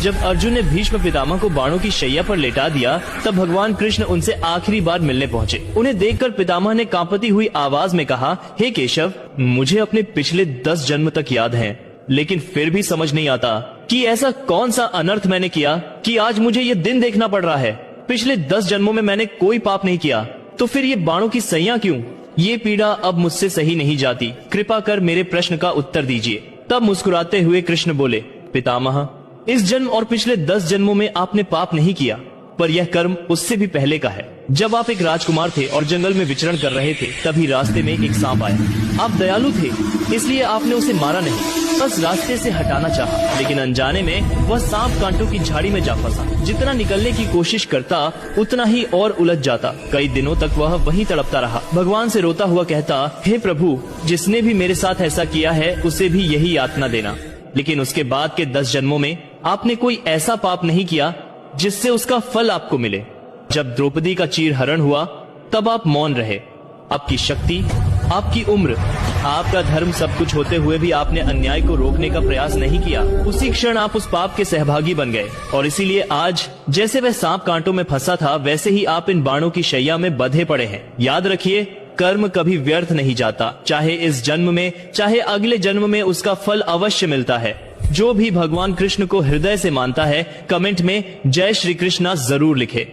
जब अर्जुन ने भीष्म पितामह को बाणों की शैया पर लेटा दिया, तब भगवान कृष्ण उनसे आखिरी बार मिलने पहुँचे। उन्हें देखकर पितामह ने कांपती हुई आवाज में कहा, हे केशव, मुझे अपने पिछले 10 जन्म तक याद हैं, लेकिन फिर भी समझ नहीं आता कि ऐसा कौन सा अनर्थ मैंने किया कि आज मुझे ये दिन देखना पड़ रहा है। पिछले 10 जन्मों में मैंने कोई पाप नहीं किया, तो फिर ये बाणों की सैया क्यों? ये पीड़ा अब मुझसे सही नहीं जाती, कृपा कर मेरे प्रश्न का उत्तर दीजिए। तब मुस्कुराते हुए कृष्ण बोले, पितामह, इस जन्म और पिछले 10 जन्मों में आपने पाप नहीं किया, पर यह कर्म उससे भी पहले का है। जब आप एक राजकुमार थे और जंगल में विचरण कर रहे थे, तभी रास्ते में एक सांप आया। आप दयालु थे, इसलिए आपने उसे मारा नहीं, बस रास्ते से हटाना चाहा, लेकिन अनजाने में वह सांप कांटों की झाड़ी में जा फंसा। जितना निकलने की कोशिश करता, उतना ही और उलझ जाता। कई दिनों तक वह वहीं तड़पता रहा, भगवान से रोता हुआ कहता, हे प्रभु, जिसने भी मेरे साथ ऐसा किया है उसे भी यही यातना देना। लेकिन उसके बाद के 10 जन्मों में आपने कोई ऐसा पाप नहीं किया जिससे उसका फल आपको मिले। जब द्रौपदी का चीरहरण हुआ, तब आप मौन रहे। आपकी शक्ति, आपकी उम्र, आपका धर्म सब कुछ होते हुए भी आपने अन्याय को रोकने का प्रयास नहीं किया। उसी क्षण आप उस पाप के सहभागी बन गए, और इसीलिए आज जैसे वह सांप कांटों में फंसा था, वैसे ही आप इन बाणों की शैया में बंधे पड़े हैं। याद रखिए, कर्म कभी व्यर्थ नहीं जाता, चाहे इस जन्म में चाहे अगले जन्म में उसका फल अवश्य मिलता है। जो भी भगवान कृष्ण को हृदय से मानता है, कमेंट में जय श्री कृष्णा जरूर लिखे।